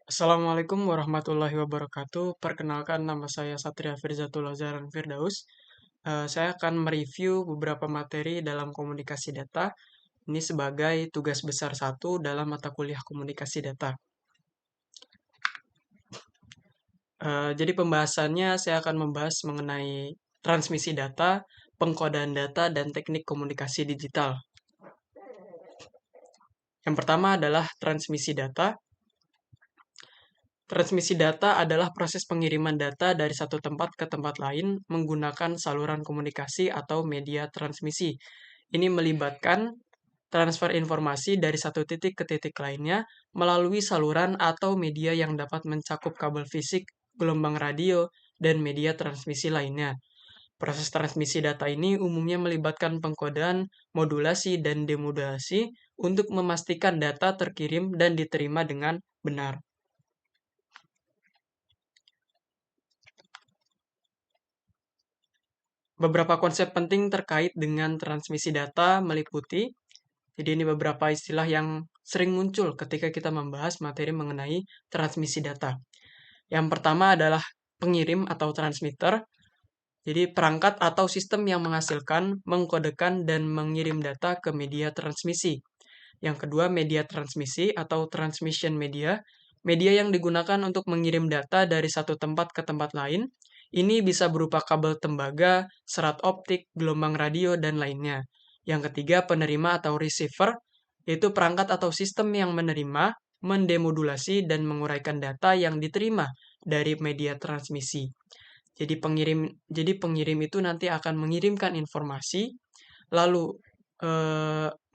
Assalamualaikum warahmatullahi wabarakatuh. Perkenalkan, nama saya Satria Firzatul Azharan Firdaus. Saya akan mereview beberapa materi dalam komunikasi data. Ini sebagai tugas besar satu dalam mata kuliah komunikasi data. Jadi pembahasannya saya akan membahas mengenai transmisi data, pengkodaan data, dan teknik komunikasi digital. Yang pertama adalah transmisi data. Transmisi data adalah proses pengiriman data dari satu tempat ke tempat lain menggunakan saluran komunikasi atau media transmisi. Ini melibatkan transfer informasi dari satu titik ke titik lainnya melalui saluran atau media yang dapat mencakup kabel fisik, gelombang radio, dan media transmisi lainnya. Proses transmisi data ini umumnya melibatkan pengkodaan, modulasi, dan demodulasi untuk memastikan data terkirim dan diterima dengan benar. Beberapa konsep penting terkait dengan transmisi data meliputi, jadi ini beberapa istilah yang sering muncul ketika kita membahas materi mengenai transmisi data. Yang pertama adalah pengirim atau transmitter, jadi perangkat atau sistem yang menghasilkan, mengkodekan, dan mengirim data ke media transmisi. Yang kedua, media transmisi atau transmission media, media yang digunakan untuk mengirim data dari satu tempat ke tempat lain. Ini bisa berupa kabel tembaga, serat optik, gelombang radio, dan lainnya. Yang ketiga, penerima atau receiver, yaitu perangkat atau sistem yang menerima, mendemodulasi, dan menguraikan data yang diterima dari media transmisi. Jadi pengirim itu nanti akan mengirimkan informasi, lalu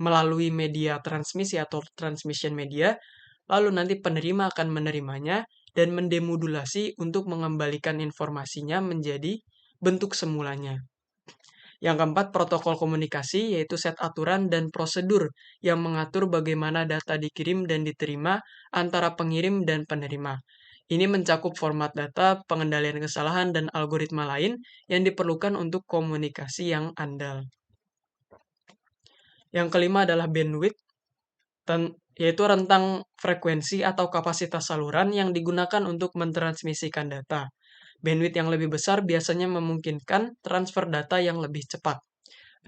melalui media transmisi atau transmission media, lalu nanti penerima akan menerimanya dan mendemodulasi untuk mengembalikan informasinya menjadi bentuk semulanya. Yang keempat, protokol komunikasi, yaitu set aturan dan prosedur yang mengatur bagaimana data dikirim dan diterima antara pengirim dan penerima. Ini mencakup format data, pengendalian kesalahan, dan algoritma lain yang diperlukan untuk komunikasi yang andal. Yang kelima adalah bandwidth, yaitu rentang frekuensi atau kapasitas saluran yang digunakan untuk mentransmisikan data. Bandwidth yang lebih besar biasanya memungkinkan transfer data yang lebih cepat.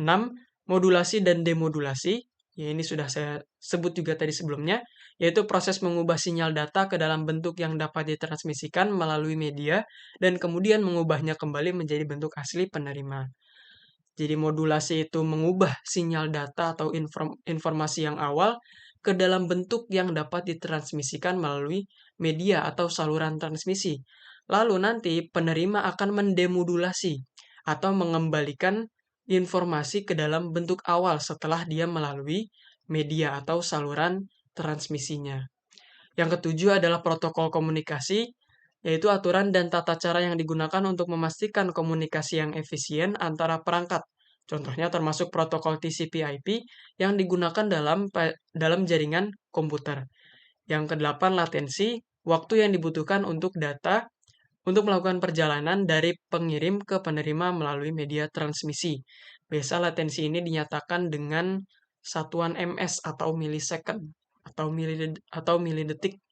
6. Modulasi dan demodulasi. Ya, ini sudah saya sebut juga tadi sebelumnya, yaitu proses mengubah sinyal data ke dalam bentuk yang dapat ditransmisikan melalui media dan kemudian mengubahnya kembali menjadi bentuk asli penerima. Jadi modulasi itu mengubah sinyal data atau informasi yang awal ke dalam bentuk yang dapat ditransmisikan melalui media atau saluran transmisi. Lalu nanti penerima akan mendemodulasi atau mengembalikan informasi ke dalam bentuk awal setelah dia melalui media atau saluran transmisinya. Yang ketujuh adalah protokol komunikasi, yaitu aturan dan tata cara yang digunakan untuk memastikan komunikasi yang efisien antara perangkat. Contohnya termasuk protokol TCP/IP yang digunakan dalam jaringan komputer. Yang kedelapan, latensi, waktu yang dibutuhkan untuk data untuk melakukan perjalanan dari pengirim ke penerima melalui media transmisi. Biasa latensi ini dinyatakan dengan satuan ms atau millisecond atau milidetik.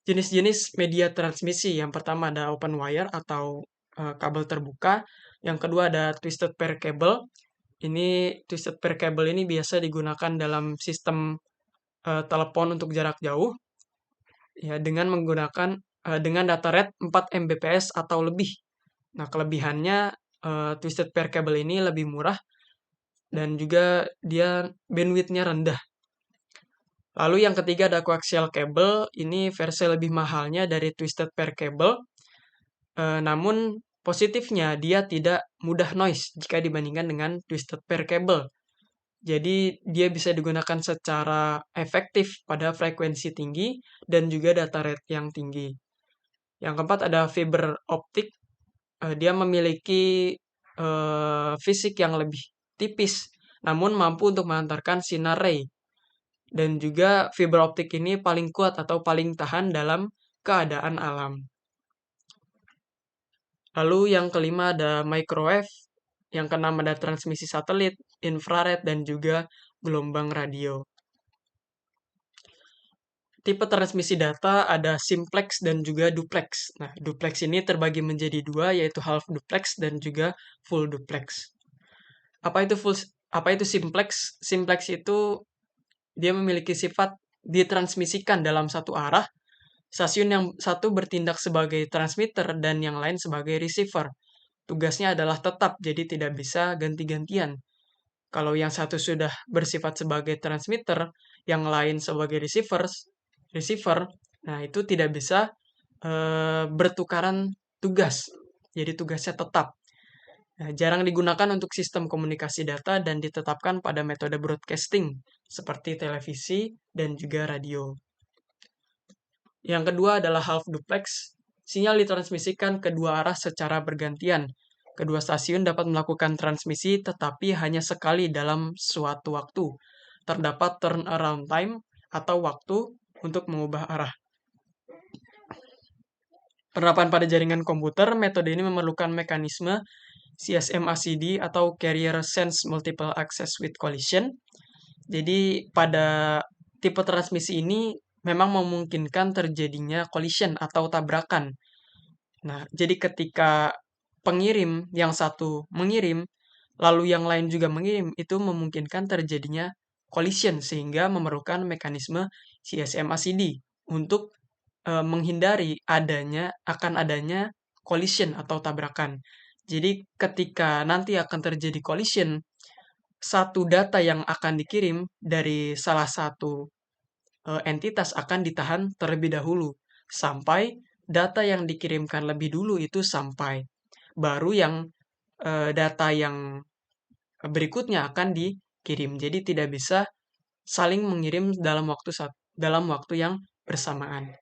Jenis-jenis media transmisi. Yang pertama ada open wire atau kabel terbuka. Yang kedua ada twisted pair cable. Ini twisted pair cable ini biasa digunakan dalam sistem telepon untuk jarak jauh, ya, dengan data rate 4 Mbps atau lebih. Nah, kelebihannya twisted pair cable ini lebih murah dan juga dia bandwidth-nya rendah. Lalu yang ketiga ada coaxial cable, ini versi lebih mahalnya dari twisted pair cable. Namun positifnya dia tidak mudah noise jika dibandingkan dengan twisted pair cable. Jadi dia bisa digunakan secara efektif pada frekuensi tinggi dan juga data rate yang tinggi. Yang keempat ada fiber optik. Dia memiliki fisik yang lebih tipis, namun mampu untuk mengantarkan sinar ray. Dan juga fiber optik ini paling kuat atau paling tahan dalam keadaan alam. Lalu yang kelima ada microwave, yang keenam ada transmisi satelit, infrared, dan juga gelombang radio. Tipe transmisi data ada simplex dan juga duplex. Nah, duplex ini terbagi menjadi dua, yaitu half duplex dan juga full duplex. Apa itu simplex? Simplex itu dia memiliki sifat ditransmisikan dalam satu arah. Stasiun yang satu bertindak sebagai transmitter dan yang lain sebagai receiver. Tugasnya adalah tetap, jadi tidak bisa ganti-gantian. Kalau yang satu sudah bersifat sebagai transmitter, yang lain sebagai receiver, nah itu tidak bisa bertukaran tugas. Jadi tugasnya tetap. Nah, jarang digunakan untuk sistem komunikasi data dan ditetapkan pada metode broadcasting seperti televisi dan juga radio. Yang kedua adalah half duplex. Sinyal ditransmisikan kedua arah secara bergantian. Kedua stasiun dapat melakukan transmisi tetapi hanya sekali dalam suatu waktu. Terdapat turnaround time atau waktu untuk mengubah arah. Penerapan pada jaringan komputer, metode ini memerlukan mekanisme CSMACD atau Carrier Sense Multiple Access with Collision. Jadi pada tipe transmisi ini memang memungkinkan terjadinya collision atau tabrakan. Nah, jadi ketika pengirim yang satu mengirim, lalu yang lain juga mengirim, itu memungkinkan terjadinya collision sehingga memerlukan mekanisme CSMACD untuk menghindari adanya collision atau tabrakan. Jadi ketika nanti akan terjadi collision, satu data yang akan dikirim dari salah satu entitas akan ditahan terlebih dahulu sampai data yang dikirimkan lebih dulu itu sampai. Baru yang data yang berikutnya akan dikirim. Jadi tidak bisa saling mengirim dalam waktu yang bersamaan.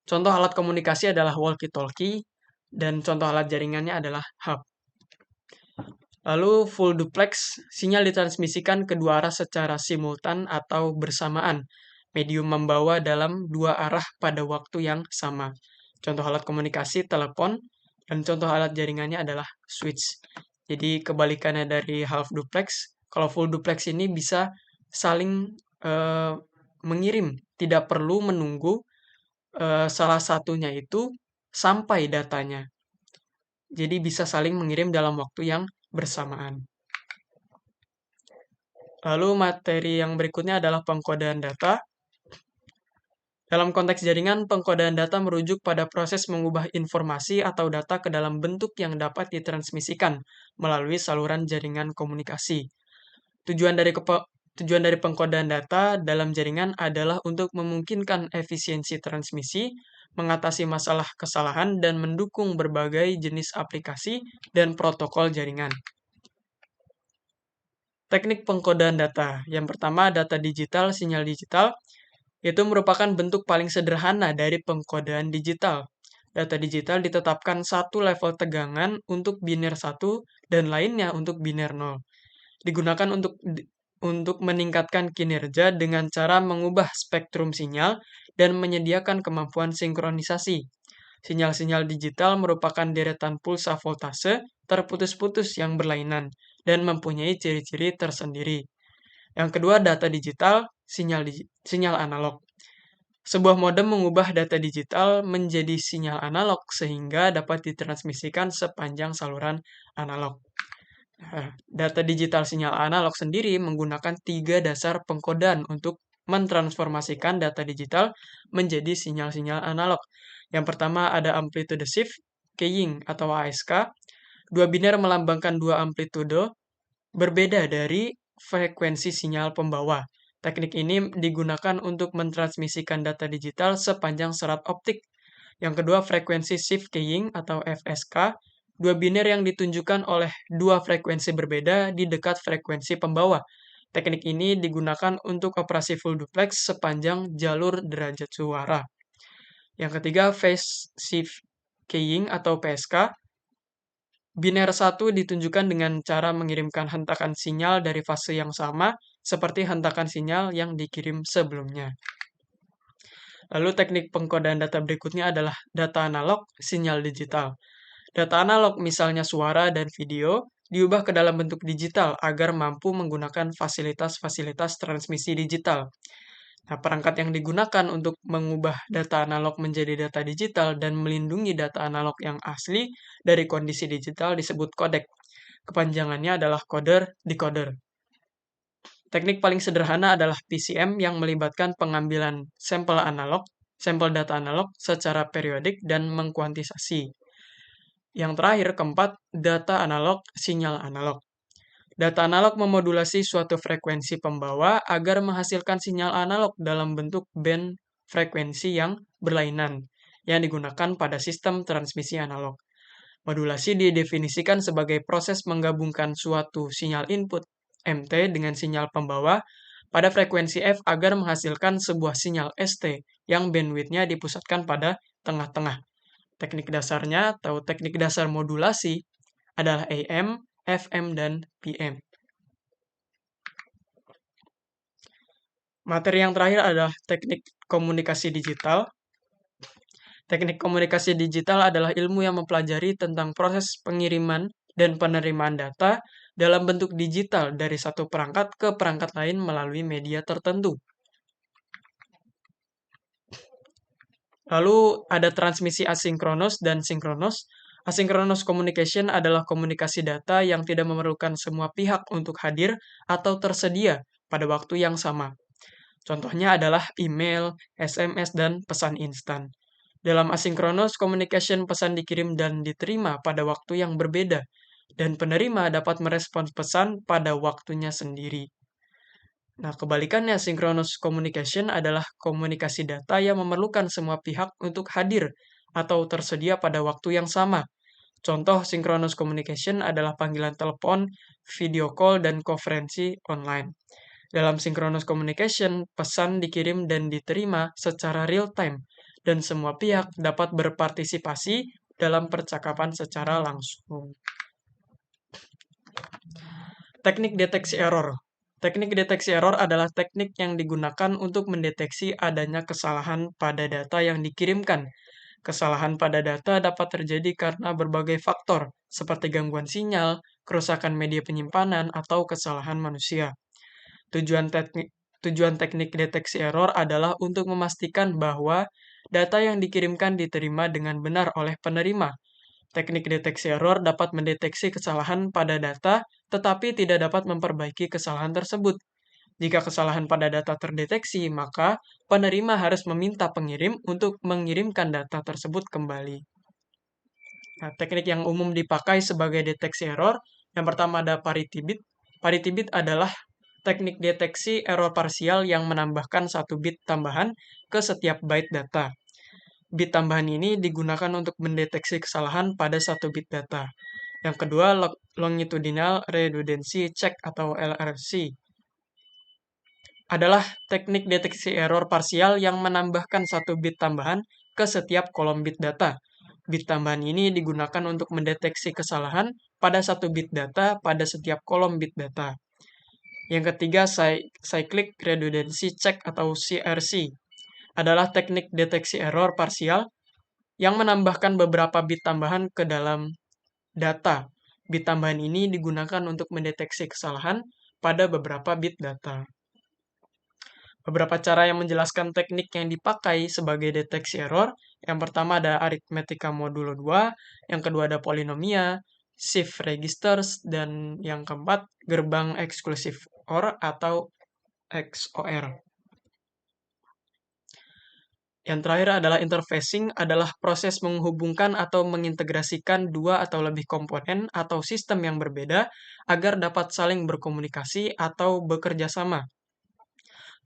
Contoh alat komunikasi adalah walkie-talkie dan contoh alat jaringannya adalah hub. Lalu full duplex, sinyal ditransmisikan kedua arah secara simultan atau bersamaan. Medium membawa dalam dua arah pada waktu yang sama. Contoh alat komunikasi, telepon, dan contoh alat jaringannya adalah switch. Jadi kebalikannya dari half duplex, kalau full duplex ini bisa saling mengirim, tidak perlu menunggu salah satunya itu sampai datanya. Jadi bisa saling mengirim dalam waktu yang bersamaan. Lalu materi yang berikutnya adalah pengkodean data. Dalam konteks jaringan, pengkodean data merujuk pada proses mengubah informasi atau data ke dalam bentuk yang dapat ditransmisikan melalui saluran jaringan komunikasi. Tujuan dari pengkodean data dalam jaringan adalah untuk memungkinkan efisiensi transmisi, mengatasi masalah kesalahan, dan mendukung berbagai jenis aplikasi dan protokol jaringan. Teknik pengkodean data. Yang pertama, data digital, sinyal digital. Itu merupakan bentuk paling sederhana dari pengkodean digital. Data digital ditetapkan satu level tegangan untuk biner 1 dan lainnya untuk biner 0. Digunakan untuk meningkatkan kinerja dengan cara mengubah spektrum sinyal dan menyediakan kemampuan sinkronisasi. Sinyal-sinyal digital merupakan deretan pulsa voltase terputus-putus yang berlainan dan mempunyai ciri-ciri tersendiri. Yang kedua, data digital, sinyal analog. Sebuah modem mengubah data digital menjadi sinyal analog sehingga dapat ditransmisikan sepanjang saluran analog. Nah, data digital sinyal analog sendiri menggunakan 3 dasar pengkodean untuk mentransformasikan data digital menjadi sinyal-sinyal analog. Yang pertama ada amplitude shift keying atau ASK. Dua biner melambangkan dua amplitude berbeda dari frekuensi sinyal pembawa. Teknik ini digunakan untuk mentransmisikan data digital sepanjang serat optik. Yang kedua, frekuensi shift keying atau FSK. Dua biner yang ditunjukkan oleh dua frekuensi berbeda di dekat frekuensi pembawa. Teknik ini digunakan untuk operasi full duplex sepanjang jalur derajat suara. Yang ketiga, phase shift keying atau PSK. Biner 1 ditunjukkan dengan cara mengirimkan hentakan sinyal dari fase yang sama seperti hentakan sinyal yang dikirim sebelumnya. Lalu teknik pengkodean data berikutnya adalah data analog, sinyal digital. Data analog misalnya suara dan video diubah ke dalam bentuk digital agar mampu menggunakan fasilitas-fasilitas transmisi digital. Nah, perangkat yang digunakan untuk mengubah data analog menjadi data digital dan melindungi data analog yang asli dari kondisi digital disebut codec. Kepanjangannya adalah coder decoder. Teknik paling sederhana adalah PCM yang melibatkan pengambilan sampel data analog secara periodik dan mengkuantisasi. Yang terakhir, keempat, data analog, sinyal analog. Data analog memodulasi suatu frekuensi pembawa agar menghasilkan sinyal analog dalam bentuk band frekuensi yang berlainan yang digunakan pada sistem transmisi analog. Modulasi didefinisikan sebagai proses menggabungkan suatu sinyal input MT dengan sinyal pembawa pada frekuensi F agar menghasilkan sebuah sinyal ST yang bandwidth-nya dipusatkan pada tengah-tengah. Teknik dasarnya atau teknik dasar modulasi adalah AM, FM, dan PM. Materi yang terakhir adalah teknik komunikasi digital. Teknik komunikasi digital adalah ilmu yang mempelajari tentang proses pengiriman dan penerimaan data dalam bentuk digital dari satu perangkat ke perangkat lain melalui media tertentu. Lalu ada transmisi asinkronus dan sinkronus. Asynchronous communication adalah komunikasi data yang tidak memerlukan semua pihak untuk hadir atau tersedia pada waktu yang sama. Contohnya adalah email, SMS, dan pesan instan. Dalam asynchronous communication, pesan dikirim dan diterima pada waktu yang berbeda, dan penerima dapat merespons pesan pada waktunya sendiri. Nah, kebalikannya, synchronous communication adalah komunikasi data yang memerlukan semua pihak untuk hadir atau tersedia pada waktu yang sama. Contoh synchronous communication adalah panggilan telepon, video call, dan konferensi online. Dalam synchronous communication, pesan dikirim dan diterima secara real time, dan semua pihak dapat berpartisipasi dalam percakapan secara langsung. Teknik deteksi error. Teknik deteksi error adalah teknik yang digunakan untuk mendeteksi adanya kesalahan pada data yang dikirimkan. Kesalahan pada data dapat terjadi karena berbagai faktor, seperti gangguan sinyal, kerusakan media penyimpanan, atau kesalahan manusia. Tujuan teknik deteksi error adalah untuk memastikan bahwa data yang dikirimkan diterima dengan benar oleh penerima. Teknik deteksi error dapat mendeteksi kesalahan pada data, tetapi tidak dapat memperbaiki kesalahan tersebut. Jika kesalahan pada data terdeteksi, maka penerima harus meminta pengirim untuk mengirimkan data tersebut kembali. Nah, teknik yang umum dipakai sebagai deteksi error, yang pertama ada parity bit. Parity bit adalah teknik deteksi error parsial yang menambahkan satu bit tambahan ke setiap byte data. Bit tambahan ini digunakan untuk mendeteksi kesalahan pada satu bit data. Yang kedua, longitudinal redundancy check atau LRC adalah teknik deteksi error parsial yang menambahkan satu bit tambahan ke setiap kolom bit data. Bit tambahan ini digunakan untuk mendeteksi kesalahan pada satu bit data pada setiap kolom bit data. Yang ketiga, cyclic redundancy check atau CRC adalah teknik deteksi error parsial yang menambahkan beberapa bit tambahan ke dalam data. Bit tambahan ini digunakan untuk mendeteksi kesalahan pada beberapa bit data. Beberapa cara yang menjelaskan teknik yang dipakai sebagai deteksi error. Yang pertama ada arithmetica modulo 2, yang kedua ada polinomia, shift registers, dan yang keempat gerbang eksklusif OR atau XOR. Yang terakhir adalah interfacing, adalah proses menghubungkan atau mengintegrasikan dua atau lebih komponen atau sistem yang berbeda agar dapat saling berkomunikasi atau bekerja sama.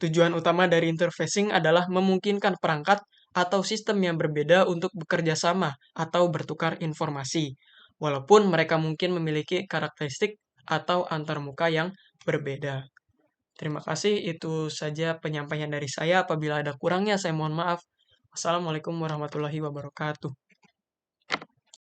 Tujuan utama dari interfacing adalah memungkinkan perangkat atau sistem yang berbeda untuk bekerja sama atau bertukar informasi, walaupun mereka mungkin memiliki karakteristik atau antarmuka yang berbeda. Terima kasih, itu saja penyampaian dari saya. Apabila ada kurangnya, saya mohon maaf. Wassalamualaikum warahmatullahi wabarakatuh.